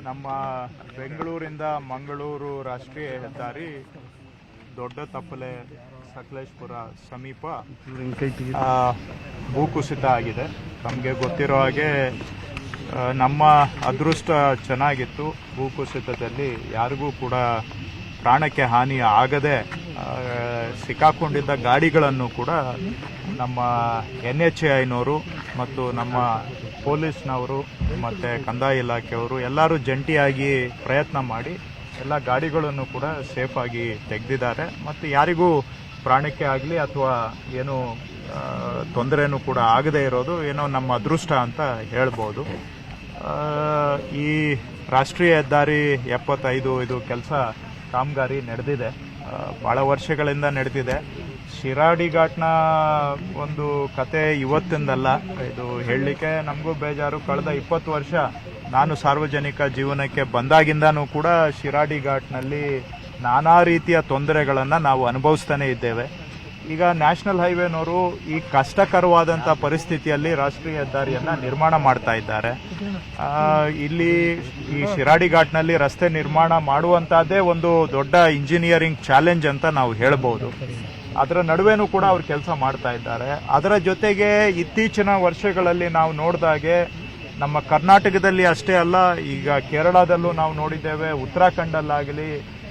ನಮ್ಮ ಬೆಂಗಳೂರಿಂದ ಮಂಗಳೂರು ರಾಷ್ಟ್ರೀಯ ಹೆದ್ದಾರಿ ದೊಡ್ಡ ತಪ್ಪಲೆ ಸಕಲೇಶ್ಪುರ ಸಮೀಪ ಭೂಕುಸಿತ ಆಗಿದೆ. ನಮಗೆ ಗೊತ್ತಿರೋ ಹಾಗೆ ನಮ್ಮ ಅದೃಷ್ಟ ಚೆನ್ನಾಗಿತ್ತು. ಭೂಕುಸಿತದಲ್ಲಿ ಯಾರಿಗೂ ಕೂಡ ಪ್ರಾಣಕ್ಕೆ ಹಾನಿ ಆಗದೆ ಸಿಕ್ಕಾಕೊಂಡಿದ್ದ ಗಾಡಿಗಳನ್ನು ಕೂಡ ನಮ್ಮ NHAIನವರು ಮತ್ತು ನಮ್ಮ ಪೊಲೀಸ್ನವರು ಮತ್ತು ಕಂದಾಯ ಇಲಾಖೆಯವರು ಎಲ್ಲರೂ ಜಂಟಿಯಾಗಿ ಪ್ರಯತ್ನ ಮಾಡಿ ಎಲ್ಲ ಗಾಡಿಗಳನ್ನು ಕೂಡ ಸೇಫಾಗಿ ತೆಗೆದಿದ್ದಾರೆ. ಮತ್ತು ಯಾರಿಗೂ ಪ್ರಾಣಕ್ಕೆ ಆಗಲಿ ಅಥವಾ ಏನು ತೊಂದರೆನೂ ಕೂಡ ಆಗದೇ ಇರೋದು ಏನೋ ನಮ್ಮ ಅದೃಷ್ಟ ಅಂತ ಹೇಳ್ಬೋದು. ಈ ರಾಷ್ಟ್ರೀಯ ಹೆದ್ದಾರಿ 75 ಇದು ಕೆಲಸ ಕಾಮಗಾರಿ ನಡೆದಿದೆ, ಭಾಳ ವರ್ಷಗಳಿಂದ ನಡೆದಿದೆ. ಶಿರಾಡಿ ಘಾಟ್ನ ಒಂದು ಕತೆ ಇವತ್ತಿಂದಲ್ಲ, ಇದು ಹೇಳಲಿಕ್ಕೆ ನಮಗೂ ಬೇಜಾರು. ಕಳೆದ 20 ವರ್ಷ ನಾನು ಸಾರ್ವಜನಿಕ ಜೀವನಕ್ಕೆ ಬಂದಾಗಿಂದನೂ ಕೂಡ ಶಿರಾಡಿ ಘಾಟ್ನಲ್ಲಿ ನಾನಾ ರೀತಿಯ ತೊಂದರೆಗಳನ್ನು ನಾವು ಅನುಭವಿಸ್ತಾನೆ ಇದ್ದೇವೆ. ಈಗ ನ್ಯಾಷನಲ್ ಹೈವೇನವರು ಈ ಕಷ್ಟಕರವಾದಂಥ ಪರಿಸ್ಥಿತಿಯಲ್ಲಿ ರಾಷ್ಟ್ರೀಯ ಹೆದ್ದಾರಿಯನ್ನು ನಿರ್ಮಾಣ ಮಾಡ್ತಾ ಇದ್ದಾರೆ. ಇಲ್ಲಿ ಈ ಶಿರಾಡಿ ಘಾಟ್ನಲ್ಲಿ ರಸ್ತೆ ನಿರ್ಮಾಣ ಮಾಡುವಂಥದ್ದೇ ಒಂದು ದೊಡ್ಡ ಇಂಜಿನಿಯರಿಂಗ್ ಚಾಲೆಂಜ್ ಅಂತ ನಾವು ಹೇಳ್ಬೋದು. ಅದರ ನಡುವೆನೂ ಕೂಡ ಅವರು ಕೆಲಸ ಮಾಡ್ತಾ ಇದ್ದಾರೆ. ಅದರ ಜೊತೆಗೆ ಇತ್ತೀಚಿನ ವರ್ಷಗಳಲ್ಲಿ ನಾವು ನೋಡಿದಾಗೆ ನಮ್ಮ ಕರ್ನಾಟಕದಲ್ಲಿ ಅಷ್ಟೇ ಅಲ್ಲ, ಈಗ ಕೇರಳದಲ್ಲೂ ನಾವು ನೋಡಿದ್ದೇವೆ, ಉತ್ತರಾಖಂಡಲ್ಲಾಗಲಿ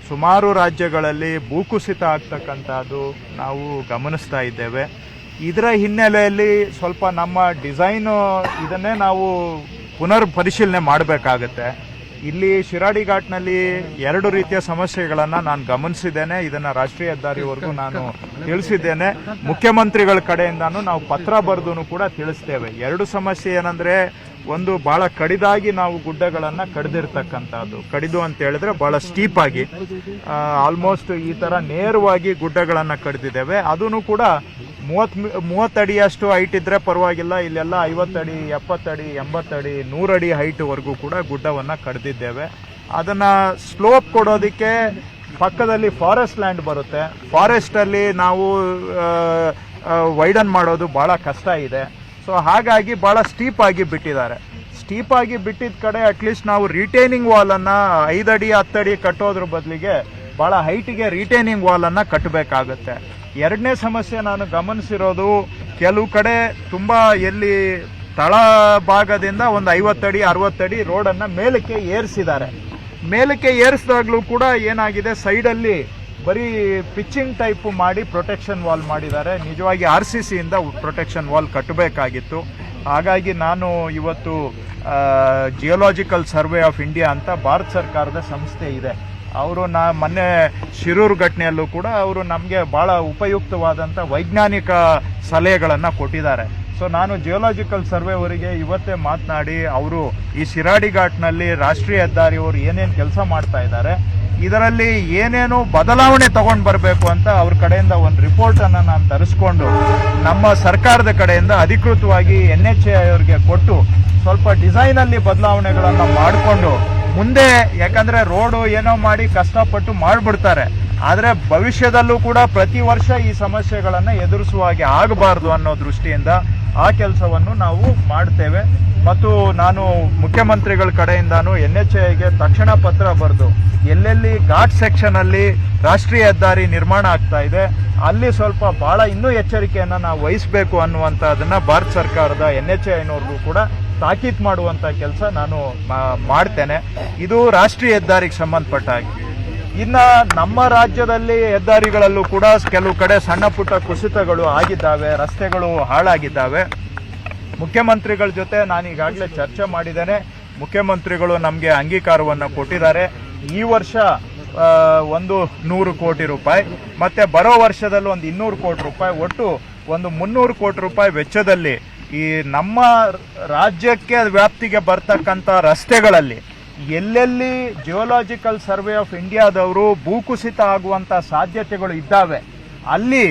ಸುಮಾರು ರಾಜ್ಯಗಳಲ್ಲಿ ಭೂಕುಸಿತ ಆಗ್ತಕ್ಕಂಥದ್ದು ನಾವು ಗಮನಿಸ್ತಾ ಇದ್ದೇವೆ. ಇದರ ಹಿನ್ನೆಲೆಯಲ್ಲಿ ಸ್ವಲ್ಪ ನಮ್ಮ ಡಿಸೈನು ಇದನ್ನೇ ನಾವು ಪುನರ್ ಪರಿಶೀಲನೆ ಮಾಡಬೇಕಾಗತ್ತೆ. ಇಲ್ಲಿ ಶಿರಾಡಿ ಘಾಟ್ನಲ್ಲಿ 2 ರೀತಿಯ ಸಮಸ್ಯೆಗಳನ್ನು ನಾನು ಗಮನಿಸಿದ್ದೇನೆ. ಇದನ್ನು ರಾಷ್ಟ್ರೀಯ ಹೆದ್ದಾರಿವರೆಗೂ ನಾನು ತಿಳಿಸಿದ್ದೇನೆ. ಮುಖ್ಯಮಂತ್ರಿಗಳ ಕಡೆಯಿಂದಾನು ನಾವು ಪತ್ರ ಬರೆದು ಕೂಡ ತಿಳಿಸ್ತೇವೆ. 2 ಸಮಸ್ಯೆ ಏನಂದ್ರೆ, ಒಂದು ಬಹಳ ಕಡಿದಾಗಿ ನಾವು ಗುಡ್ಡಗಳನ್ನು ಕಡಿದಿರ್ತಕ್ಕಂಥದ್ದು. ಕಡಿದು ಅಂತ ಹೇಳಿದ್ರೆ ಬಹಳ ಸ್ಟೀಪ್ ಆಗಿ ಆಲ್ಮೋಸ್ಟ್ ಈ ತರ ನೇರವಾಗಿ ಗುಡ್ಡಗಳನ್ನು ಕಡಿದಿದ್ದೇವೆ. ಅದೂ ಕೂಡ 30 ಅಡಿಯಷ್ಟು ಹೈಟ್ ಇದ್ರೆ ಪರವಾಗಿಲ್ಲ, ಇಲ್ಲೆಲ್ಲ 50 ಅಡಿ, 70 ಅಡಿ, 80 ಅಡಿ, 100 ಅಡಿ ಹೈಟ್ ವರೆಗೂ ಕೂಡ ಗುಡ್ಡವನ್ನು ಕಡಿದಿದ್ದೇವೆ. ಅದನ್ನ ಸ್ಲೋಪ್ ಕೊಡೋದಕ್ಕೆ ಪಕ್ಕದಲ್ಲಿ ಫಾರೆಸ್ಟ್ ಲ್ಯಾಂಡ್ ಬರುತ್ತೆ. ಫಾರೆಸ್ಟ್ ಅಲ್ಲಿ ನಾವು ವೈಡನ್ ಮಾಡೋದು ಬಹಳ ಕಷ್ಟ ಇದೆ. ಸೊ ಹಾಗಾಗಿ ಬಹಳ ಸ್ಟೀಪ್ ಆಗಿ ಬಿಟ್ಟಿದ್ದಾರೆ. ಸ್ಟೀಪ್ ಆಗಿ ಬಿಟ್ಟಿದ ಕಡೆ ಅಟ್ಲೀಸ್ಟ್ ನಾವು ರಿಟೈನಿಂಗ್ ವಾಲ್ ಅನ್ನ 5 ಅಡಿ 10 ಅಡಿ ಕಟ್ಟೋದ್ರ ಬದಲಿಗೆ ಬಹಳ ಹೈಟ್ಗೆ ರಿಟೈನಿಂಗ್ ವಾಲ್ ಅನ್ನ ಕಟ್ಟಬೇಕಾಗುತ್ತೆ. 2ನೇ ಸಮಸ್ಯೆ ನಾನು ಗಮನಿಸಿರೋದು, ಕೆಲವು ಕಡೆ ತುಂಬಾ ಎಲ್ಲಿ ತಳ ಭಾಗದಿಂದ ಒಂದು 50 ಅಡಿ 60 ಅಡಿ ರೋಡನ್ನ ಮೇಲಕ್ಕೆ ಏರಿಸಿದ್ದಾರೆ. ಮೇಲಕ್ಕೆ ಏರಿಸಿದಾಗ್ಲೂ ಕೂಡ ಏನಾಗಿದೆ, ಸೈಡಲ್ಲಿ ಬರೀ ಪಿಚ್ಚಿಂಗ್ ಟೈಪ್ ಮಾಡಿ ಪ್ರೊಟೆಕ್ಷನ್ ವಾಲ್ ಮಾಡಿದ್ದಾರೆ. ನಿಜವಾಗಿ RCC ಇಂದ ಪ್ರೊಟೆಕ್ಷನ್ ವಾಲ್ ಕಟ್ಟಬೇಕಾಗಿತ್ತು. ಹಾಗಾಗಿ ನಾನು ಇವತ್ತು ಜಿಯೋಲಾಜಿಕಲ್ ಸರ್ವೆ ಆಫ್ ಇಂಡಿಯಾ ಅಂತ ಭಾರತ ಸರ್ಕಾರದ ಸಂಸ್ಥೆ ಇದೆ, ಅವರು ಮೊನ್ನೆ ಶಿರೂರು ಘಟನೆಯಲ್ಲೂ ಕೂಡ ಅವರು ನಮಗೆ ಬಹಳ ಉಪಯುಕ್ತವಾದಂಥ ವೈಜ್ಞಾನಿಕ ಸಲಹೆಗಳನ್ನು ಕೊಟ್ಟಿದ್ದಾರೆ. ಸೊ ನಾನು ಜಿಯೋಲಾಜಿಕಲ್ ಸರ್ವೆ ಅವರಿಗೆ ಇವತ್ತೇ ಮಾತನಾಡಿ, ಅವರು ಈ ಶಿರಾಡಿ ಘಾಟ್ನಲ್ಲಿ ರಾಷ್ಟ್ರೀಯ ಹೆದ್ದಾರಿಯವರು ಏನೇನು ಕೆಲಸ ಮಾಡ್ತಾ ಇದ್ದಾರೆ, ಇದರಲ್ಲಿ ಏನೇನು ಬದಲಾವಣೆ ತಗೊಂಡು ಬರಬೇಕು ಅಂತ ಅವ್ರ ಕಡೆಯಿಂದ ಒಂದು ರಿಪೋರ್ಟ್ ಅನ್ನ ನಾನು ತರಿಸ್ಕೊಂಡು ನಮ್ಮ ಸರ್ಕಾರದ ಕಡೆಯಿಂದ ಅಧಿಕೃತವಾಗಿ NHAI ಅವರಿಗೆ ಕೊಟ್ಟು ಸ್ವಲ್ಪ ಡಿಸೈನ್ ಅಲ್ಲಿ ಬದಲಾವಣೆಗಳನ್ನು ಮಾಡಿಕೊಂಡು ಮುಂದೆ, ಯಾಕಂದ್ರೆ ರೋಡು ಏನೋ ಮಾಡಿ ಕಷ್ಟಪಟ್ಟು ಮಾಡಿಬಿಡ್ತಾರೆ, ಆದರೆ ಭವಿಷ್ಯದಲ್ಲೂ ಕೂಡ ಪ್ರತಿ ವರ್ಷ ಈ ಸಮಸ್ಯೆಗಳನ್ನು ಎದುರಿಸುವ ಹಾಗೆ ಆಗಬಾರದು ಅನ್ನೋ ದೃಷ್ಟಿಯಿಂದ ಆ ಕೆಲಸವನ್ನು ನಾವು ಮಾಡ್ತೇವೆ. ಮತ್ತು ನಾನು ಮುಖ್ಯಮಂತ್ರಿಗಳ ಕಡೆಯಿಂದಾನು NHAIಗೆ ತಕ್ಷಣ ಪತ್ರ ಬರೆದು ಎಲ್ಲೆಲ್ಲಿ ಘಾಟ್ ಸೆಕ್ಷನ್ ಅಲ್ಲಿ ರಾಷ್ಟ್ರೀಯ ಹೆದ್ದಾರಿ ನಿರ್ಮಾಣ ಆಗ್ತಾ ಇದೆ ಅಲ್ಲಿ ಸ್ವಲ್ಪ ಬಹಳ ಇನ್ನೂ ಎಚ್ಚರಿಕೆಯನ್ನು ನಾವು ವಹಿಸಬೇಕು ಅನ್ನುವಂಥದ್ದನ್ನ ಭಾರತ ಸರ್ಕಾರದ NHAIನವ್ರಿಗೂ ಕೂಡ ತಾಕೀತು ಮಾಡುವಂತ ಕೆಲಸ ನಾನು ಮಾಡ್ತೇನೆ. ಇದು ರಾಷ್ಟ್ರೀಯ ಹೆದ್ದಾರಿಗೆ ಸಂಬಂಧಪಟ್ಟ ಹಾಗೆ. ಇನ್ನ ನಮ್ಮ ರಾಜ್ಯದಲ್ಲಿ ಹೆದ್ದಾರಿಗಳಲ್ಲೂ ಕೂಡ ಕೆಲವು ಕಡೆ ಸಣ್ಣ ಪುಟ್ಟ ಕುಸಿತಗಳು ಆಗಿದ್ದಾವೆ, ರಸ್ತೆಗಳು ಹಾಳಾಗಿದ್ದಾವೆ. ಮುಖ್ಯಮಂತ್ರಿಗಳ ಜೊತೆ ನಾನು ಈಗಾಗಲೇ ಚರ್ಚೆ ಮಾಡಿದ್ದೇನೆ. ಮುಖ್ಯಮಂತ್ರಿಗಳು ನಮಗೆ ಅಂಗೀಕಾರವನ್ನು ಕೊಟ್ಟಿದ್ದಾರೆ. ಈ ವರ್ಷ ಒಂದು 100 ಕೋಟಿ ರೂಪಾಯಿ, ಮತ್ತೆ ಬರೋ ವರ್ಷದಲ್ಲಿ ಒಂದು 200 ಕೋಟಿ ರೂಪಾಯಿ, ಒಟ್ಟು ಒಂದು 300 ಕೋಟಿ ರೂಪಾಯಿ ವೆಚ್ಚದಲ್ಲಿ ಈ ನಮ್ಮ ರಾಜ್ಯಕ್ಕೆ ವ್ಯಾಪ್ತಿಗೆ ಬರ್ತಕ್ಕಂಥ ರಸ್ತೆಗಳಲ್ಲಿ ಎಲ್ಲೆಲ್ಲಿ ಜಿಯೋಲಾಜಿಕಲ್ ಸರ್ವೆ ಆಫ್ ಇಂಡಿಯಾದವರು ಭೂಕುಸಿತ ಆಗುವಂತ ಸಾಧ್ಯತೆಗಳು ಇದ್ದಾವೆ ಅಲ್ಲಿ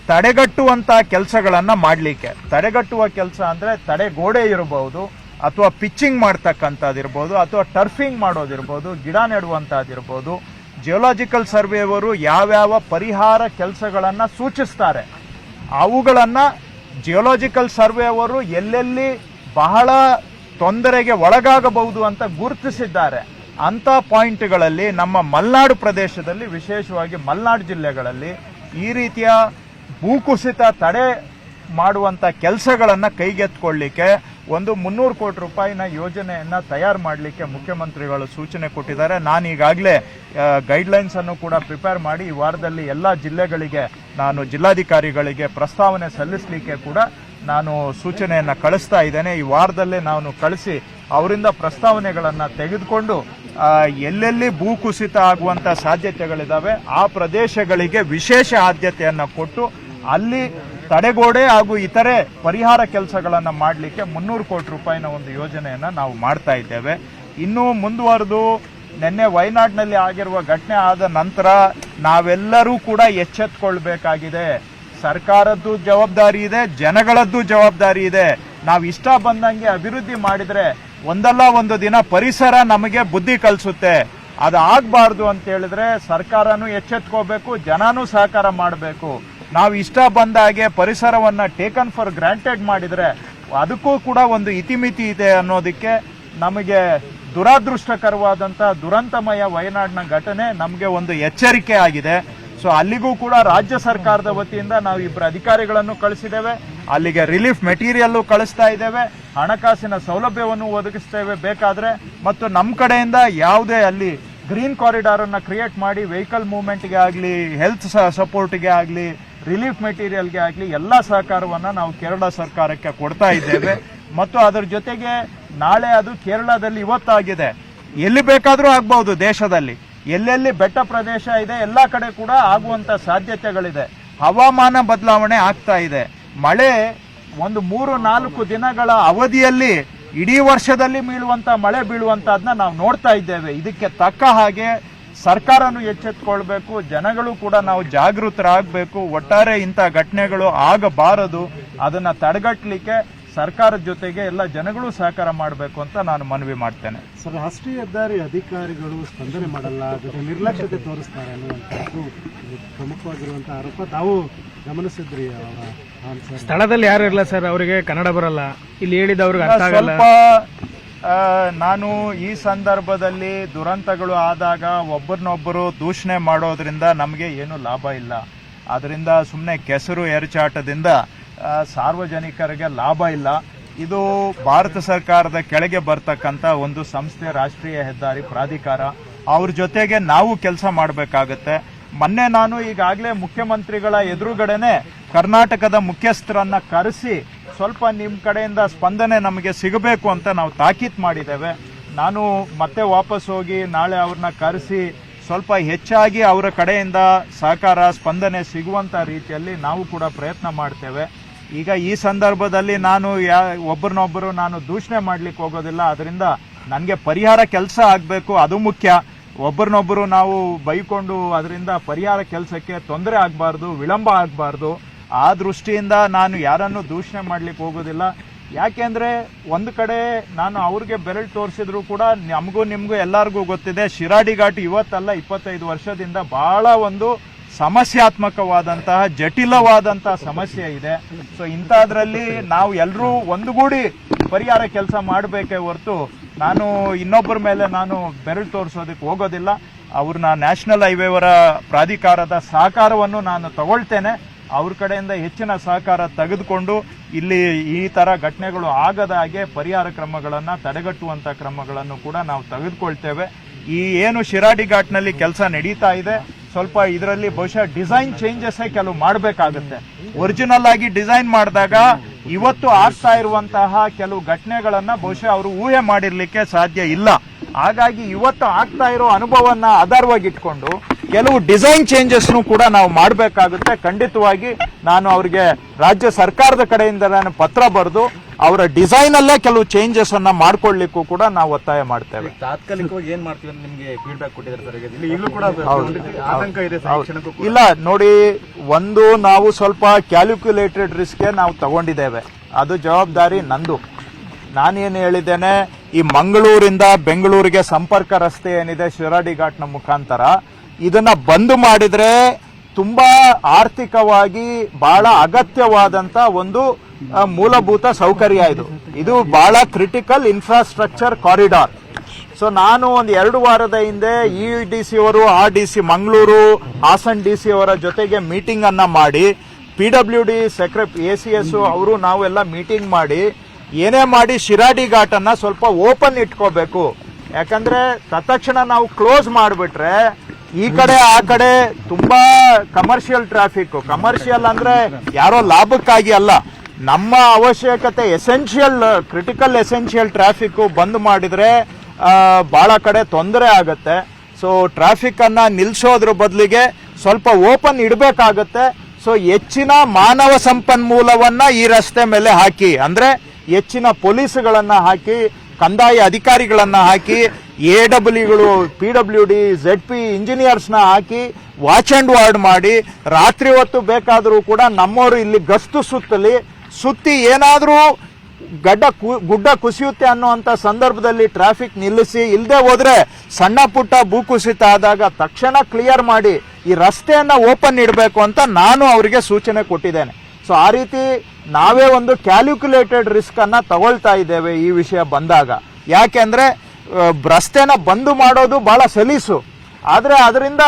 ತಡೆಗಟ್ಟುವಂತ ಕೆಲಸಗಳನ್ನ ಮಾಡಲಿಕ್ಕೆ, ತಡೆಗಟ್ಟುವ ಕೆಲಸ ಅಂದ್ರೆ ತಡೆಗೋಡೆ ಇರಬಹುದು, ಅಥವಾ ಪಿಚ್ಚಿಂಗ್ ಮಾಡ್ತಕ್ಕಂಥದ್ದಿರ್ಬೋದು, ಅಥವಾ ಟರ್ಫಿಂಗ್ ಮಾಡೋದಿರ್ಬೋದು, ಗಿಡ ನೆಡುವಂತಹದಿರ್ಬೋದು. ಜಿಯೋಲಾಜಿಕಲ್ ಸರ್ವೆಯವರು ಯಾವ್ಯಾವ ಪರಿಹಾರ ಕೆಲಸಗಳನ್ನ ಸೂಚಿಸ್ತಾರೆ ಅವುಗಳನ್ನ ಜಿಯೋಲಾಜಿಕಲ್ ಸರ್ವೆ ಅವರು ಎಲ್ಲೆಲ್ಲಿ ಬಹಳ ತೊಂದರೆಗೆ ಒಳಗಾಗಬಹುದು ಅಂತ ಗುರುತಿಸಿದ್ದಾರೆ. ಅಂತ ಪಾಯಿಂಟ್ಗಳಲ್ಲಿ ನಮ್ಮ ಮಲೆನಾಡು ಪ್ರದೇಶದಲ್ಲಿ, ವಿಶೇಷವಾಗಿ ಮಲೆನಾಡು ಜಿಲ್ಲೆಗಳಲ್ಲಿ ಈ ರೀತಿಯ ಭೂಕುಸಿತ ತಡೆ ಮಾಡುವಂತ ಕೆಲಸಗಳನ್ನ ಕೈಗೆತ್ತಿಕೊಳ್ಳಿಕ್ಕೆ ಒಂದು 300 ಕೋಟಿ ರೂಪಾಯಿನ ಯೋಜನೆಯನ್ನ ತಯಾರು ಮಾಡಲಿಕ್ಕೆ ಮುಖ್ಯಮಂತ್ರಿಗಳು ಸೂಚನೆ ಕೊಟ್ಟಿದ್ದಾರೆ. ನಾನು ಈಗಾಗಲೇ ಗೈಡ್ಲೈನ್ಸ್ ಅನ್ನು ಕೂಡ ಪ್ರಿಪೇರ್ ಮಾಡಿ ಈ ವಾರದಲ್ಲಿ ಎಲ್ಲಾ ಜಿಲ್ಲೆಗಳಿಗೆ ನಾನು ಜಿಲ್ಲಾಧಿಕಾರಿಗಳಿಗೆ ಪ್ರಸ್ತಾವನೆ ಸಲ್ಲಿಸಲಿಕ್ಕೆ ಕೂಡ ನಾನು ಸೂಚನೆಯನ್ನ ಕಳಿಸ್ತಾ ಇದ್ದೇನೆ. ಈ ವಾರದಲ್ಲೇ ನಾನು ಕಳಿಸಿ ಅವರಿಂದ ಪ್ರಸ್ತಾವನೆಗಳನ್ನ ತೆಗೆದುಕೊಂಡು ಎಲ್ಲೆಲ್ಲಿ ಭೂಕುಸಿತ ಆಗುವಂತ ಸಾಧ್ಯತೆಗಳಿದಾವೆ ಆ ಪ್ರದೇಶಗಳಿಗೆ ವಿಶೇಷ ಆದ್ಯತೆಯನ್ನ ಕೊಟ್ಟು ಅಲ್ಲಿ ತಡೆಗೋಡೆ ಹಾಗೂ ಇತರೆ ಪರಿಹಾರ ಕೆಲಸಗಳನ್ನ ಮಾಡಲಿಕ್ಕೆ 300 ಕೋಟಿ ರೂಪಾಯಿನ ಒಂದು ಯೋಜನೆಯನ್ನ ನಾವು ಮಾಡ್ತಾ ಇದ್ದೇವೆ. ಇನ್ನು ಮುಂದುವರೆದು ನಿನ್ನೆ ವಯನಾಡಿನಲ್ಲಿ ಆಗಿರುವ ಘಟನೆ ಆದ ನಂತರ ನಾವೆಲ್ಲರೂ ಕೂಡ ಎಚ್ಚೆತ್ತುಕೊಳ್ಬೇಕಾಗಿದೆ. ಸರ್ಕಾರದ್ದು ಜವಾಬ್ದಾರಿ ಇದೆ, ಜನಗಳದ್ದು ಜವಾಬ್ದಾರಿ ಇದೆ. ನಾವು ಇಷ್ಟ ಬಂದಂಗೆ ಅಭಿವೃದ್ಧಿ ಮಾಡಿದ್ರೆ ಒಂದಲ್ಲ ಒಂದು ದಿನ ಪರಿಸರ ನಮಗೆ ಬುದ್ಧಿ ಕಲಿಸುತ್ತೆ. ಅದು ಆಗಬಾರ್ದು ಅಂತ ಹೇಳಿದ್ರೆ ಸರ್ಕಾರನೂ ಎಚ್ಚೆತ್ಕೋಬೇಕು, ಜನನೂ ಸಹಕಾರ ಮಾಡಬೇಕು. ನಾವು ಇಷ್ಟ ಬಂದ ಹಾಗೆ ಪರಿಸರವನ್ನ ಟೇಕನ್ ಫಾರ್ ಗ್ರಾಂಟೆಡ್ ಮಾಡಿದ್ರೆ ಅದಕ್ಕೂ ಕೂಡ ಒಂದು ಇತಿಮಿತಿ ಇದೆ ಅನ್ನೋದಕ್ಕೆ ನಮಗೆ ದುರಾದೃಷ್ಟಕರವಾದಂತ ದುರಂತಮಯ ವಯನಾಡಿನ ಘಟನೆ ನಮಗೆ ಒಂದು ಎಚ್ಚರಿಕೆ ಆಗಿದೆ. ಸೊ ಅಲ್ಲಿಗೂ ಕೂಡ ರಾಜ್ಯ ಸರ್ಕಾರದ ವತಿಯಿಂದ ನಾವು 2 ಅಧಿಕಾರಿಗಳನ್ನು ಕಳಿಸಿದ್ದೇವೆ. ಅಲ್ಲಿಗೆ ರಿಲೀಫ್ ಮೆಟೀರಿಯಲ್ ಕಳಿಸ್ತಾ ಇದ್ದೇವೆ, ಹಣಕಾಸಿನ ಸೌಲಭ್ಯವನ್ನು ಒದಗಿಸ್ತೇವೆ ಬೇಕಾದ್ರೆ. ಮತ್ತು ನಮ್ಮ ಕಡೆಯಿಂದ ಯಾವುದೇ ಅಲ್ಲಿ ಗ್ರೀನ್ ಕಾರಿಡಾರ್ ಅನ್ನ ಕ್ರಿಯೇಟ್ ಮಾಡಿ ವೆಹಿಕಲ್ ಮೂವ್ಮೆಂಟ್ಗೆ ಆಗಲಿ, ಹೆಲ್ತ್ ಸಪೋರ್ಟ್ಗೆ ಆಗಲಿ, ರಿಲೀಫ್ ಮೆಟೀರಿಯಲ್ಗೆ ಆಗಲಿ ಎಲ್ಲಾ ಸಹಕಾರವನ್ನ ನಾವು ಕೇರಳ ಸರ್ಕಾರಕ್ಕೆ ಕೊಡ್ತಾ ಇದ್ದೇವೆ. ಮತ್ತು ಅದರ ಜೊತೆಗೆ ನಾಳೆ ಅದು ಕೇರಳದಲ್ಲಿ ಇವತ್ತಾಗಿದೆ, ಎಲ್ಲಿ ಬೇಕಾದರೂ ಆಗಬಹುದು. ದೇಶದಲ್ಲಿ ಎಲ್ಲೆಲ್ಲಿ ಬೆಟ್ಟ ಪ್ರದೇಶ ಇದೆ ಎಲ್ಲಾ ಕಡೆ ಕೂಡ ಆಗುವಂತ ಸಾಧ್ಯತೆಗಳಿದೆ. ಹವಾಮಾನ ಬದಲಾವಣೆ ಆಗ್ತಾ ಇದೆ. ಮಳೆ ಒಂದು 3-4 ದಿನಗಳ ಅವಧಿಯಲ್ಲಿ ಇಡೀ ವರ್ಷದಲ್ಲಿ ಮಳೆ ಬೀಳುವಂತಹದನ್ನ ನಾವು ನೋಡ್ತಾ ಇದ್ದೇವೆ. ಇದಕ್ಕೆ ತಕ್ಕ ಹಾಗೆ ಸರ್ಕಾರನು ಎಚ್ಚೆತ್ತುಕೊಳ್ಬೇಕು, ಜನಗಳು ಕೂಡ ನಾವು ಜಾಗೃತರಾಗಬೇಕು. ಒಟ್ಟಾರೆ ಇಂಥ ಘಟನೆಗಳು ಆಗಬಾರದು. ಅದನ್ನ ತಡೆಗಟ್ಟಲಿಕ್ಕೆ ಸರ್ಕಾರದ ಜೊತೆಗೆ ಎಲ್ಲ ಜನಗಳು ಸಹಕಾರ ಮಾಡಬೇಕು ಅಂತ ನಾನು ಮನವಿ ಮಾಡ್ತೇನೆ. ಸರ್, ರಾಷ್ಟ್ರೀಯ ಹೆದ್ದಾರಿ ಅಧಿಕಾರಿಗಳು ಸ್ಪಂದನೆ ಮಾಡಲ್ಲ, ಅದಕ್ಕೆ ನಿರ್ಲಕ್ಷ್ಯತೆ ತೋರಿಸ್ತಾರೆ ಅನ್ನುವಂಥದ್ದು ಪ್ರಮುಖವಾಗಿರುವಂತಹ ಆರೋಪ ತಾವು ಗಮನಿಸಿದ್ರಿ. ಅವರ ಸ್ಥಳದಲ್ಲಿ ಯಾರು ಇರಲ್ಲ ಸರ್, ಅವರಿಗೆ ಕನ್ನಡ ಬರಲ್ಲ, ಇಲ್ಲಿ ಹೇಳಿದವ್ರಿಗೆ ಅರ್ಥ ಆಗಲ್ಲ. ನಾನು ಈ ಸಂದರ್ಭದಲ್ಲಿ ದುರಂತಗಳು ಆದಾಗ ಒಬ್ಬರನ್ನೊಬ್ಬರು ದೂಷಣೆ ಮಾಡೋದ್ರಿಂದ ನಮಗೆ ಏನು ಲಾಭ ಇಲ್ಲ. ಅದರಿಂದ ಸುಮ್ಮನೆ ಕೆಸರು ಎರಚಾಟದಿಂದ ಸಾರ್ವಜನಿಕರಿಗೆ ಲಾಭ ಇಲ್ಲ. ಇದು ಭಾರತ ಸರ್ಕಾರದ ಕೆಳಗೆ ಬರ್ತಕ್ಕಂಥ ಒಂದು ಸಂಸ್ಥೆ, ರಾಷ್ಟ್ರೀಯ ಹೆದ್ದಾರಿ ಪ್ರಾಧಿಕಾರ. ಅವ್ರ ಜೊತೆಗೆ ನಾವು ಕೆಲಸ ಮಾಡಬೇಕಾಗತ್ತೆ. ಮೊನ್ನೆ ನಾನು ಈಗಾಗಲೇ ಮುಖ್ಯಮಂತ್ರಿಗಳ ಎದುರುಗಡೆನೆ ಕರ್ನಾಟಕದ ಮುಖ್ಯಸ್ಥರನ್ನ ಕರೆಸಿ ಸ್ವಲ್ಪ ನಿಮ್ಮ ಕಡೆಯಿಂದ ಸ್ಪಂದನೆ ನಮಗೆ ಸಿಗಬೇಕು ಅಂತ ನಾವು ತಾಕೀತು ಮಾಡಿದ್ದೇವೆ. ನಾನು ಮತ್ತೆ ವಾಪಸ್ ಹೋಗಿ ನಾಳೆ ಅವ್ರನ್ನ ಕರೆಸಿ ಸ್ವಲ್ಪ ಹೆಚ್ಚಾಗಿ ಅವರ ಕಡೆಯಿಂದ ಸಹಕಾರ ಸ್ಪಂದನೆ ಸಿಗುವಂತ ರೀತಿಯಲ್ಲಿ ನಾವು ಕೂಡ ಪ್ರಯತ್ನ ಮಾಡ್ತೇವೆ. ಈಗ ಈ ಸಂದರ್ಭದಲ್ಲಿ ನಾನು ಒಬ್ಬರನ್ನೊಬ್ಬರು ನಾನು ದೂಷಣೆ ಮಾಡ್ಲಿಕ್ಕೆ ಹೋಗೋದಿಲ್ಲ. ಅದರಿಂದ ನನಗೆ ಪರಿಹಾರ ಕೆಲಸ ಆಗಬೇಕು, ಅದು ಮುಖ್ಯ. ಒಬ್ಬರನ್ನೊಬ್ಬರು ನಾವು ಬೈಕೊಂಡು ಅದರಿಂದ ಪರಿಹಾರ ಕೆಲಸಕ್ಕೆ ತೊಂದರೆ ಆಗಬಾರ್ದು, ವಿಳಂಬ ಆಗಬಾರ್ದು. ಆ ದೃಷ್ಟಿಯಿಂದ ನಾನು ಯಾರನ್ನು ದೂಷಣೆ ಮಾಡ್ಲಿಕ್ಕೆ ಹೋಗೋದಿಲ್ಲ. ಯಾಕೆಂದ್ರೆ ಒಂದು ಕಡೆ ನಾನು ಅವ್ರಿಗೆ ಬೆರಳು ತೋರಿಸಿದ್ರು ಕೂಡ ನಮಗೂ ನಿಮಗೂ ಎಲ್ಲರಿಗೂ ಗೊತ್ತಿದೆ, ಶಿರಾಡಿ ಘಾಟ್ ಇವತ್ತಲ್ಲ 25 ವರ್ಷದಿಂದ ಬಹಳ ಒಂದು ಸಮಸ್ಯಾತ್ಮಕವಾದಂತಹ ಜಟಿಲವಾದಂತಹ ಸಮಸ್ಯೆ ಇದೆ. ಸೊ ಇಂಥದ್ರಲ್ಲಿ ನಾವು ಎಲ್ಲರೂ ಒಂದುಗೂಡಿ ಪರಿಹಾರ ಕೆಲಸ ಮಾಡಬೇಕೇ ಹೊರತು ನಾನು ಇನ್ನೊಬ್ಬರ ಮೇಲೆ ನಾನು ಬೆರಳು ತೋರಿಸೋದಕ್ಕೆ ಹೋಗೋದಿಲ್ಲ. ಅವ್ರನ್ನ ನ್ಯಾಷನಲ್ ಹೈವೇವರ ಪ್ರಾಧಿಕಾರದ ಸಹಕಾರವನ್ನು ನಾನು ತಗೊಳ್ತೇನೆ. ಅವ್ರ ಕಡೆಯಿಂದ ಹೆಚ್ಚಿನ ಸಹಕಾರ ತೆಗೆದುಕೊಂಡು ಇಲ್ಲಿ ಈ ತರ ಘಟನೆಗಳು ಆಗದ ಹಾಗೆ ಪರಿಹಾರ ಕ್ರಮಗಳನ್ನ ತಡೆಗಟ್ಟುವಂತ ಕ್ರಮಗಳನ್ನು ಕೂಡ ನಾವು ತೆಗೆದುಕೊಳ್ತೇವೆ. ಈ ಏನು ಶಿರಾಡಿ ಘಾಟ್ನಲ್ಲಿ ಕೆಲಸ ನಡೀತಾ ಇದೆ, ಸ್ವಲ್ಪ ಇದರಲ್ಲಿ ಬಹುಶಃ ಡಿಸೈನ್ ಚೇಂಜಸ್ ಕೆಲವು ಮಾಡಬೇಕಾಗುತ್ತೆ. ಒರಿಜಿನಲ್ ಆಗಿ ಡಿಸೈನ್ ಮಾಡಿದಾಗ ಇವತ್ತು ಆಗ್ತಾ ಇರುವಂತಹ ಕೆಲವು ಘಟನೆಗಳನ್ನ ಬಹುಶಃ ಅವರು ಊಹೆ ಮಾಡಿರ್ಲಿಕ್ಕೆ ಸಾಧ್ಯ ಇಲ್ಲ. ಹಾಗಾಗಿ ಇವತ್ತು ಆಗ್ತಾ ಇರೋ ಅನುಭವನ ಆಧಾರವಾಗಿ ಇಟ್ಕೊಂಡು ಕೆಲವು ಡಿಸೈನ್ ಚೇಂಜಸ್ ಕೂಡ ನಾವು ಮಾಡಬೇಕಾಗುತ್ತೆ. ಖಂಡಿತವಾಗಿ ನಾನು ಅವರಿಗೆ ರಾಜ್ಯ ಸರ್ಕಾರದ ಕಡೆಯಿಂದ ನಾನು ಪತ್ರ ಬರೆದು ಅವರ ಡಿಸೈನ್ ಅಲ್ಲೇ ಕೆಲವು ಚೇಂಜಸ್ ಅನ್ನ ಮಾಡ್ಕೊಳ್ಳಿಕ್ಕೂ ಕೂಡ ನಾವು ಒತ್ತಾಯ ಮಾಡ್ತೇವೆ. ತಾತ್ಕಾಲಿಕವಾಗಿ ಏನ್ ಮಾಡ್ತೀವಿ ಅಂತ ನಿಮ್ಗೆ ಫೀಡ್ಬ್ಯಾಕ್ ಕೊಟ್ಟಿದ್ದಾರೆ ಸರ್. ಈಗಲೂ ಕೂಡ ಆತಂಕ ಇದೆ. ಇಲ್ಲ ನೋಡಿ, ಒಂದು ನಾವು ಸ್ವಲ್ಪ ಕ್ಯಾಲ್ಕುಲೇಟೆಡ್ ರಿಸ್ಕ್ ನಾವು ತಗೊಂಡಿದ್ದೇವೆ. ಅದು ಜವಾಬ್ದಾರಿ ನಂದು. ನಾನೇನು ಹೇಳಿದ್ದೇನೆ, ಈ ಮಂಗಳೂರಿಂದ ಬೆಂಗಳೂರಿಗೆ ಸಂಪರ್ಕ ರಸ್ತೆ ಏನಿದೆ ಶಿರಾಡಿ ಘಾಟ್ನ ಮುಖಾಂತರ, ಇದನ್ನ ಬಂದ್ ಮಾಡಿದ್ರೆ ತುಂಬಾ ಆರ್ಥಿಕವಾಗಿ ಬಹಳ ಅಗತ್ಯವಾದಂತ ಒಂದು ಮೂಲಭೂತ ಸೌಕರ್ಯ ಇದು ಬಹಳ critical infrastructure corridor. So so ನಾನು ಒಂದು 2 ವಾರದ ಹಿಂದೆ ಈ ಡಿ ಸಿ ಅವರು RDC ಮಂಗಳೂರು ಹಾಸನ್ DC ಅವರ ಜೊತೆಗೆ ಮೀಟಿಂಗ್ ಅನ್ನ ಮಾಡಿ PWD ಸೆಕ್ರೆಟರಿ ACS ಅವರು ನಾವೆಲ್ಲ ಮೀಟಿಂಗ್ ಮಾಡಿ ಏನೇ ಮಾಡಿ ಶಿರಾಡಿ ಘಾಟ್ ಅನ್ನ ಸ್ವಲ್ಪ ಓಪನ್ ಇಟ್ಕೋಬೇಕು. ಯಾಕಂದ್ರೆ ತತ್ಕ್ಷಣ ನಾವು ಕ್ಲೋಸ್ ಮಾಡಿಬಿಟ್ರೆ ಈ ಕಡೆ ಆ ಕಡೆ ತುಂಬಾ ಕಮರ್ಷಿಯಲ್ ಟ್ರಾಫಿಕ್, ಕಮರ್ಷಿಯಲ್ ಅಂದ್ರೆ ಯಾರೋ ಲಾಭಕ್ಕಾಗಿ ಅಲ್ಲ, ನಮ್ಮ ಅವಶ್ಯಕತೆ ಎಸೆನ್ಷಿಯಲ್ ಕ್ರಿಟಿಕಲ್ ಎಸೆನ್ಷಿಯಲ್ ಟ್ರಾಫಿಕ್ ಬಂದ್ ಮಾಡಿದ್ರೆ ಬಹಳ ಕಡೆ ತೊಂದರೆ ಆಗತ್ತೆ. ಸೊ ಟ್ರಾಫಿಕ್ ಅನ್ನ ನಿಲ್ಸೋದ್ರ ಬದಲಿಗೆ ಸ್ವಲ್ಪ ಓಪನ್ ಇಡಬೇಕಾಗತ್ತೆ. ಸೊ ಹೆಚ್ಚಿನ ಮಾನವ ಸಂಪನ್ಮೂಲವನ್ನ ಈ ರಸ್ತೆ ಮೇಲೆ ಹಾಕಿ, ಅಂದ್ರೆ ಹೆಚ್ಚಿನ ಪೊಲೀಸ್ಗಳನ್ನ ಹಾಕಿ, ಕಂದಾಯ ಅಧಿಕಾರಿಗಳನ್ನ ಹಾಕಿ, AWಗಳು PWD ZP ಇಂಜಿನಿಯರ್ಸ್ ನ ಹಾಕಿ ವಾಚ್ ಅಂಡ್ ವಾರ್ಡ್ ಮಾಡಿ ರಾತ್ರಿ ಹೊತ್ತು ಬೇಕಾದರೂ ಕೂಡ ನಮ್ಮವರು ಇಲ್ಲಿ ಗಸ್ತು ಸುತ್ತಿ ಏನಾದ್ರೂ ಗುಡ್ಡ ಕುಸಿಯುತ್ತೆ ಅನ್ನುವಂತ ಸಂದರ್ಭದಲ್ಲಿ ಟ್ರಾಫಿಕ್ ನಿಲ್ಲಿಸಿ, ಇಲ್ಲದೆ ಹೋದ್ರೆ ಸಣ್ಣ ಪುಟ್ಟ ಭೂಕುಸಿತ ಆದಾಗ ತಕ್ಷಣ ಕ್ಲಿಯರ್ ಮಾಡಿ ಈ ರಸ್ತೆಯನ್ನ ಓಪನ್ ಇಡಬೇಕು ಅಂತ ನಾನು ಅವರಿಗೆ ಸೂಚನೆ ಕೊಟ್ಟಿದ್ದೇನೆ. ಸೊ ಆ ರೀತಿ ನಾವೇ ಒಂದು ಕ್ಯಾಲ್ಕುಲೇಟೆಡ್ ರಿಸ್ಕ್ ಅನ್ನ ತಗೊಳ್ತಾ ಇದ್ದೇವೆ ಈ ವಿಷಯ ಬಂದಾಗ. ಯಾಕೆಂದ್ರೆ ರಸ್ತೆನ ಬಂದು ಮಾಡೋದು ಬಹಳ ಸಲೀಸು, ಆದ್ರೆ ಅದರಿಂದ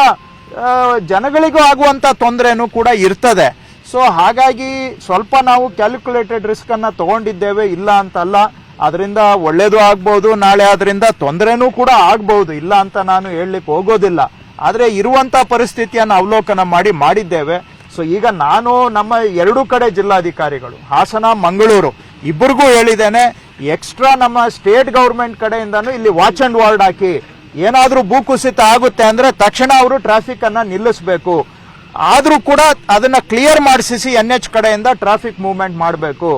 ಜನಗಳಿಗೂ ಆಗುವಂತ ತೊಂದರೆನೂ ಕೂಡ ಇರ್ತದೆ. ಸೊ ಹಾಗಾಗಿ ಸ್ವಲ್ಪ ನಾವು ಕ್ಯಾಲ್ಕುಲೇಟೆಡ್ ರಿಸ್ಕ್ ಅನ್ನ ತಗೊಂಡಿದ್ದೇವೆ, ಇಲ್ಲ ಅಂತಲ್ಲ. ಅದರಿಂದ ಒಳ್ಳೇದು ಆಗ್ಬಹುದು, ನಾಳೆ ಅದರಿಂದ ತೊಂದರೆನೂ ಕೂಡ ಆಗ್ಬಹುದು, ಇಲ್ಲ ಅಂತ ನಾನು ಹೇಳಲಿಕ್ಕೆ ಹೋಗೋದಿಲ್ಲ. ಆದ್ರೆ ಇರುವಂತ ಪರಿಸ್ಥಿತಿಯನ್ನು ಅವಲೋಕನ ಮಾಡಿದ್ದೇವೆ. ಸೊ ಈಗ ನಾನು ನಮ್ಮ 2 ಕಡೆ ಜಿಲ್ಲಾಧಿಕಾರಿಗಳು ಹಾಸನ ಮಂಗಳೂರು ಇಬ್ಬರಿಗೂ ಹೇಳಿದ್ದೇನೆ, ಎಕ್ಸ್ಟ್ರಾ ನಮ್ಮ ಸ್ಟೇಟ್ ಗವರ್ಮೆಂಟ್ ಕಡೆಯಿಂದನೂ ಇಲ್ಲಿ ವಾಚ್ ಅಂಡ್ ವಾರ್ಡ್ ಹಾಕಿ, ಏನಾದ್ರೂ ಭೂಕುಸಿತ ಆಗುತ್ತೆ ಅಂದ್ರೆ ತಕ್ಷಣ ಅವರು ಟ್ರಾಫಿಕ್ ಅನ್ನ ನಿಲ್ಲಿಸಬೇಕು. ಆದ್ರೂ ಕೂಡ ಅದನ್ನ ಕ್ಲಿಯರ್ ಮಾಡಿಸಿ NH ಕಡೆಯಿಂದ ಟ್ರಾಫಿಕ್ ಮೂವ್ಮೆಂಟ್ ಮಾಡಬೇಕು.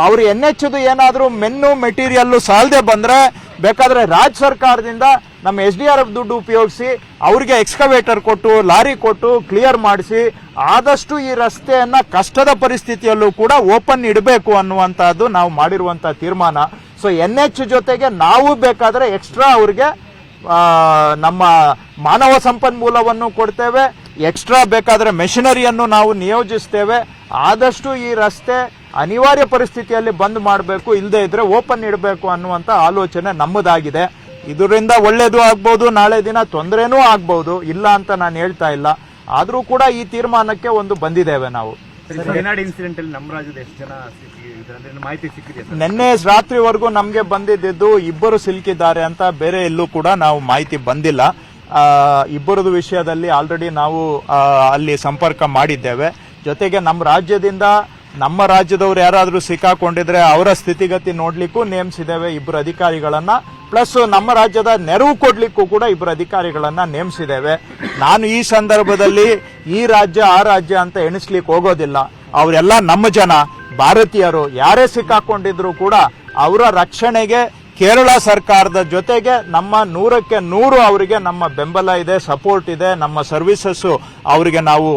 ಅವ್ರು NH ಏನಾದ್ರೂ ಮೆಟೀರಿಯಲ್ ಸಾಲದೆ ಬಂದ್ರೆ ಬೇಕಾದ್ರೆ ರಾಜ್ಯ ಸರ್ಕಾರದಿಂದ ನಮ್ಮ SDRF ದುಡ್ಡು ಉಪಯೋಗಿಸಿ ಅವ್ರಿಗೆ ಎಕ್ಸ್ಕವೇಟರ್ ಕೊಟ್ಟು ಲಾರಿ ಕೊಟ್ಟು ಕ್ಲಿಯರ್ ಮಾಡಿಸಿ ಆದಷ್ಟು ಈ ರಸ್ತೆಯನ್ನ ಕಷ್ಟದ ಪರಿಸ್ಥಿತಿಯಲ್ಲೂ ಕೂಡ ಓಪನ್ ಇಡಬೇಕು ಅನ್ನುವಂತಹದ್ದು ನಾವು ಮಾಡಿರುವಂತಹ ತೀರ್ಮಾನ. ಸೊ NH ಜೊತೆಗೆ ನಾವು ಬೇಕಾದ್ರೆ ಎಕ್ಸ್ಟ್ರಾ ಅವ್ರಿಗೆ ನಮ್ಮ ಮಾನವ ಸಂಪನ್ಮೂಲವನ್ನು ಕೊಡ್ತೇವೆ, ಎಕ್ಸ್ಟ್ರಾ ಬೇಕಾದ್ರೆ ಮೆಷಿನರಿಯನ್ನು ನಾವು ನಿಯೋಜಿಸ್ತೇವೆ. ಆದಷ್ಟು ಈ ರಸ್ತೆ ಅನಿವಾರ್ಯ ಪರಿಸ್ಥಿತಿಯಲ್ಲಿ ಬಂದ್ ಮಾಡಬೇಕು, ಇಲ್ಲದೆ ಇದ್ರೆ ಓಪನ್ ಇಡಬೇಕು ಅನ್ನುವಂತ ಆಲೋಚನೆ ನಮ್ಮದಾಗಿದೆ. ಇದರಿಂದ ಒಳ್ಳೇದು ಆಗ್ಬಹುದು, ನಾಳೆ ದಿನ ತೊಂದರೆನೂ ಆಗ್ಬಹುದು, ಇಲ್ಲ ಅಂತ ನಾನು ಹೇಳ್ತಾ ಇಲ್ಲ. ಆದ್ರೂ ಕೂಡ ಈ ತೀರ್ಮಾನಕ್ಕೆ ಒಂದು ಬಂದಿದ್ದೇವೆ ನಾವು. ಇನ್ಸಿಡೆಂಟ್ ಅಲ್ಲಿ ನಮ್ಮ ರಾಜ್ಯದ ಎಷ್ಟು ಜನ ಮಾಹಿತಿ ಸಿಕ್ಕಿದೆ? ನಿನ್ನೆ ರಾತ್ರಿವರೆಗೂ ನಮ್ಗೆ ಬಂದಿದ್ದು 2 ಸಿಲುಕಿದ್ದಾರೆ ಅಂತ, ಬೇರೆ ಎಲ್ಲೂ ಕೂಡ ನಾವು ಮಾಹಿತಿ ಬಂದಿಲ್ಲ. ಇಬ್ಬರದು ವಿಷಯದಲ್ಲಿ ಆಲ್ರೆಡಿ ನಾವು ಅಲ್ಲಿ ಸಂಪರ್ಕ ಮಾಡಿದ್ದೇವೆ. ಜೊತೆಗೆ ನಮ್ಮ ರಾಜ್ಯದವರು ಯಾರಾದ್ರೂ ಸಿಕ್ಕಾಕೊಂಡಿದ್ರೆ ಅವರ ಸ್ಥಿತಿಗತಿ ನೋಡ್ಲಿಕ್ಕೂ ನೇಮಿಸಿದ್ದೇವೆ 2 ಅಧಿಕಾರಿಗಳನ್ನ. ಪ್ಲಸ್ ನಮ್ಮ ರಾಜ್ಯದ ನೆರವು ಕೊಡ್ಲಿಕ್ಕೂ ಕೂಡ 2 ಅಧಿಕಾರಿಗಳನ್ನ ನೇಮಿಸಿದ್ದೇವೆ. ನಾನು ಈ ಸಂದರ್ಭದಲ್ಲಿ ಈ ರಾಜ್ಯ ಆ ರಾಜ್ಯ ಅಂತ ಎಣಿಸ್ಲಿಕ್ಕೆ ಹೋಗೋದಿಲ್ಲ. ಅವರೆಲ್ಲ ನಮ್ಮ ಜನ, ಭಾರತೀಯರು. ಯಾರೇ ಸಿಕ್ಕಾಕೊಂಡಿದ್ರು ಕೂಡ ಅವರ ರಕ್ಷಣೆಗೆ ಕೇರಳ ಸರ್ಕಾರದ ಜೊತೆಗೆ ನಮ್ಮ 100ಕ್ಕೆ 100 ಅವರಿಗೆ ನಮ್ಮ ಬೆಂಬಲ ಇದೆ, ಸಪೋರ್ಟ್ ಇದೆ. ನಮ್ಮ ಸರ್ವಿಸಸ್ ಅವರಿಗೆ ನಾವು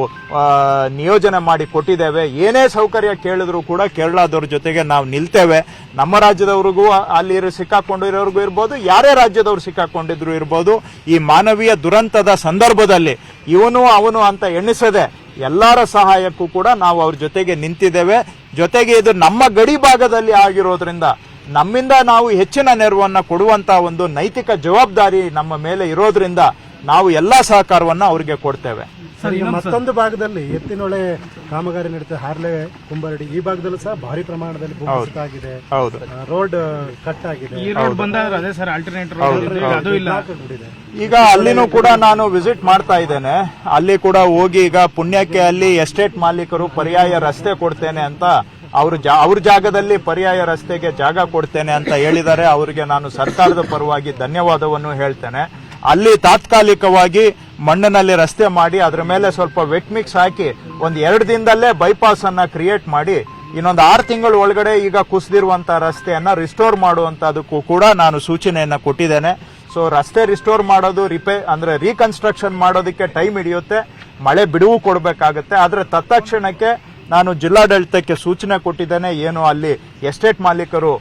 ನಿಯೋಜನೆ ಮಾಡಿ ಕೊಟ್ಟಿದ್ದೇವೆ. ಏನೇ ಸೌಕರ್ಯ ಕೇಳಿದ್ರು ಕೂಡ ಕೇರಳದವ್ರ ಜೊತೆಗೆ ನಾವು ನಿಲ್ತೇವೆ. ನಮ್ಮ ರಾಜ್ಯದವ್ರಿಗೂ ಅಲ್ಲಿ ಸಿಕ್ಕಾಕೊಂಡಿರೋರ್ಗೂ ಇರ್ಬೋದು, ಯಾರೇ ರಾಜ್ಯದವ್ರು ಸಿಕ್ಕಾಕೊಂಡಿದ್ರು ಇರ್ಬೋದು, ಈ ಮಾನವೀಯ ದುರಂತದ ಸಂದರ್ಭದಲ್ಲಿ ಅವನು ಅಂತ ಎಣಿಸದೆ ಎಲ್ಲರ ಸಹಾಯಕ್ಕೂ ಕೂಡ ನಾವು ಅವ್ರ ಜೊತೆಗೆ ನಿಂತಿದ್ದೇವೆ. ಜೊತೆಗೆ ಇದು ನಮ್ಮ ಗಡಿ ಭಾಗದಲ್ಲಿ ಆಗಿರೋದ್ರಿಂದ ನಮ್ಮಿಂದ ನಾವು ಹೆಚ್ಚಿನ ನೆರವನ್ನ ಕೊಡುವಂತಹ ಒಂದು ನೈತಿಕ ಜವಾಬ್ದಾರಿ ನಮ್ಮ ಮೇಲೆ ಇರೋದ್ರಿಂದ ನಾವು ಎಲ್ಲಾ ಸಹಕಾರವನ್ನ ಅವರಿಗೆ ಕೊಡ್ತೇವೆ. ಮತ್ತೊಂದು ಭಾಗದಲ್ಲಿ ಎತ್ತಿನೊಳೆ ಕಾಮಗಾರಿ ನಡೀತಾ ಹಾರ್ಲೆ ಕುಂಬರಡಿ ಈ ಭಾಗದಲ್ಲೂ ಸಹ ಭಾರಿ ಪ್ರಮಾಣದಲ್ಲಿ ಭೂಕುಸಿತ ಆಗಿದೆ. ಹೌದು, ರೋಡ್ ಕಟ್ ಆಗಿದೆ. ಈ ರೋಡ್ ಬಂದಾದ್ರೆ ಅದೇ ಸರ್ ಆಲ್ಟರ್ನೇಟ್ ರೋಡ್ ಅದು ಇಲ್ಲ. ಈಗ ಅಲ್ಲಿನೂ ಕೂಡ ನಾನು ವಿಸಿಟ್ ಮಾಡ್ತಾ ಇದ್ದೇನೆ. ಅಲ್ಲಿ ಕೂಡ ಹೋಗಿ ಈಗ ಪುಣ್ಯಕ್ಕೆ ಅಲ್ಲಿ ಎಸ್ಟೇಟ್ ಮಾಲೀಕರು ಪರ್ಯಾಯ ರಸ್ತೆ ಕೊಡ್ತೇನೆ ಅಂತ ಅವ್ರ ಜಾಗದಲ್ಲಿ ಪರ್ಯಾಯ ರಸ್ತೆಗೆ ಜಾಗ ಕೊಡ್ತೇನೆ ಅಂತ ಹೇಳಿದ್ದಾರೆ. ಅವರಿಗೆ ನಾನು ಸರ್ಕಾರದ ಪರವಾಗಿ ಧನ್ಯವಾದವನ್ನು ಹೇಳ್ತೇನೆ. ಅಲ್ಲಿ ತಾತ್ಕಾಲಿಕವಾಗಿ ಮಣ್ಣಿನಲ್ಲಿ ರಸ್ತೆ ಮಾಡಿ ಅದರ ಮೇಲೆ ಸ್ವಲ್ಪ ವೆಟ್ ಮಿಕ್ಸ್ ಹಾಕಿ 1-2 ದಿನದಲ್ಲೇ ಬೈಪಾಸ್ ಅನ್ನ ಕ್ರಿಯೇಟ್ ಮಾಡಿ ಇನ್ನೊಂದು 6 ತಿಂಗಳ ಒಳಗಡೆ ಈಗ ಕುಸಿದಿರುವಂತಹ ರಸ್ತೆಯನ್ನ ರಿಸ್ಟೋರ್ ಮಾಡುವಂತದಕ್ಕೂ ಕೂಡ ನಾನು ಸೂಚನೆಯನ್ನ ಕೊಟ್ಟಿದ್ದೇನೆ. ಸೊ ರಸ್ತೆ ರಿಸ್ಟೋರ್ ಮಾಡೋದು ಅಂದ್ರೆ ರೀಕನ್ಸ್ಟ್ರಕ್ಷನ್ ಮಾಡೋದಕ್ಕೆ ಟೈಮ್ ಹಿಡಿಯುತ್ತೆ, ಮಳೆ ಬಿಡುವು ಕೊಡಬೇಕಾಗುತ್ತೆ. ಆದ್ರೆ ತತ್ಕ್ಷಣಕ್ಕೆ ನಾನು ಜಿಲ್ಲಾಡಳಿತಕ್ಕೆ ಸೂಚನೆ ಕೊಟ್ಟಿದ್ದೇನೆ. ಏನು ಅಲ್ಲಿ ಎಸ್ಟೇಟ್ ಮಾಲೀಕರು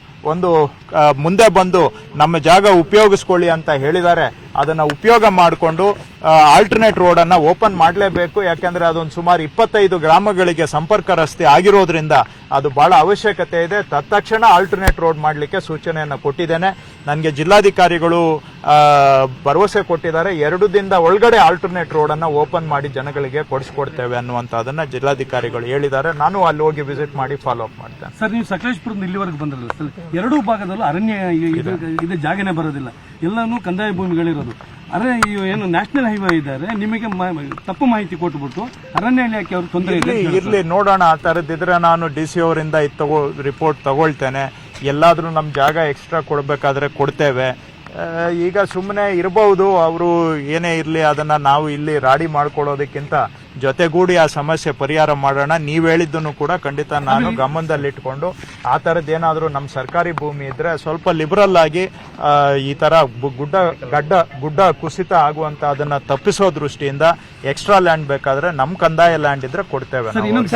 ಮುಂದೆ ಬಂದು ನಮ್ಮ ಜಾಗ ಉಪಯೋಗಿಸ್ಕೊಳ್ಳಿ ಅಂತ ಹೇಳಿದ್ದಾರೆ. ಅದನ್ನ ಉಪಯೋಗ ಮಾಡಿಕೊಂಡು ಆಲ್ಟರ್ನೇಟ್ ರೋಡ್ ಅನ್ನ ಓಪನ್ ಮಾಡಲೇಬೇಕು. ಯಾಕಂದ್ರೆ ಅದೊಂದು ಸುಮಾರು 25 ಗ್ರಾಮಗಳಿಗೆ ಸಂಪರ್ಕ ರಸ್ತೆ ಆಗಿರೋದ್ರಿಂದ ಅದು ಬಹಳ ಅವಶ್ಯಕತೆ ಇದೆ. ತತ್ಕ್ಷಣ ಆಲ್ಟರ್ನೇಟ್ ರೋಡ್ ಮಾಡಲಿಕ್ಕೆ ಸೂಚನೆಯನ್ನು ಕೊಟ್ಟಿದ್ದೇನೆ. ನನಗೆ ಜಿಲ್ಲಾಧಿಕಾರಿಗಳು ಭರವಸೆ ಕೊಟ್ಟಿದ್ದಾರೆ, 2 ದಿನದ ಒಳಗಡೆ ಆಲ್ಟರ್ನೇಟ್ ರೋಡ್ ಅನ್ನ ಓಪನ್ ಮಾಡಿ ಜನಗಳಿಗೆ ಕೊಡಿಸ್ಕೊಡ್ತೇವೆ ಅನ್ನುವಂಥದ್ದನ್ನ ಜಿಲ್ಲಾಧಿಕಾರಿಗಳು ಹೇಳಿದ್ದಾರೆ. ನಾನು ಅಲ್ಲಿ ಹೋಗಿ ವಿಸಿಟ್ ಮಾಡಿ ಫಾಲೋ ಅಪ್ ಮಾಡ್ತೇನೆ. ಸರ್, ನೀವು ಸಕಲೇಶ್ಪುರದಿಂದ ಇಲ್ಲಿವರೆಗೆ ಬಂದ್ರಲ್ಲ ಸರ್, ಎರಡೂ ಭಾಗದಲ್ಲೂ ಅರಣ್ಯ ಇದು ಜಾಗನೇ ಬರೋದಿಲ್ಲ, ಎಲ್ಲಾನು ಕಂದಾಯ ಭೂಮಿಗಳಿರೋದು. ಏನು ನ್ಯಾಷನಲ್ ಹೈವೇ ಇದ್ದಾರೆ, ನಿಮಗೆ ತಪ್ಪು ಮಾಹಿತಿ ಕೊಟ್ಬಿಟ್ಟು ಅರಣ್ಯ ಇಲಾಖೆ ಅವರು ತೊಂದರೆ ಇರ್ಲಿ ನೋಡೋಣ. ಆ ತರದಿದ್ರೆ ನಾನು DC ಅವರಿಂದ ರಿಪೋರ್ಟ್ ತಗೊಳ್ತೇನೆ. ಎಲ್ಲಾದ್ರೂ ನಮ್ ಜಾಗ ಎಕ್ಸ್ಟ್ರಾ ಕೊಡ್ಬೇಕಾದ್ರೆ ಕೊಡ್ತೇವೆ. ಈಗ ಸುಮ್ಮನೆ ಇರಬಹುದು, ಅವರು ಏನೇ ಇರ್ಲಿ ಅದನ್ನ ನಾವು ಇಲ್ಲಿ ರಾಡಿ ಮಾಡ್ಕೊಳ್ಳೋದಕ್ಕಿಂತ ಜೊತೆಗೂಡಿ ಆ ಸಮಸ್ಯೆ ಪರಿಹಾರ ಮಾಡೋಣ. ನೀವ್ ಹೇಳಿದ್ದನ್ನು ಕೂಡ ಖಂಡಿತ ನಾನು ಗಮನದಲ್ಲಿಟ್ಕೊಂಡು ಆ ತರದ್ದೇನಾದ್ರೂ ನಮ್ಮ ಸರ್ಕಾರಿ ಭೂಮಿ ಇದ್ರೆ ಸ್ವಲ್ಪ ಲಿಬರಲ್ ಆಗಿ ಈ ತರ ಗುಡ್ಡ ಕುಸಿತ ಆಗುವಂತ ಅದನ್ನ ತಪ್ಪಿಸೋ ದೃಷ್ಟಿಯಿಂದ ಎಕ್ಸ್ಟ್ರಾ ಲ್ಯಾಂಡ್ ಬೇಕಾದ್ರೆ ನಮ್ ಕಂದಾಯ ಲ್ಯಾಂಡ್ ಇದ್ರೆ ಕೊಡ್ತೇವೆ ನಾವು.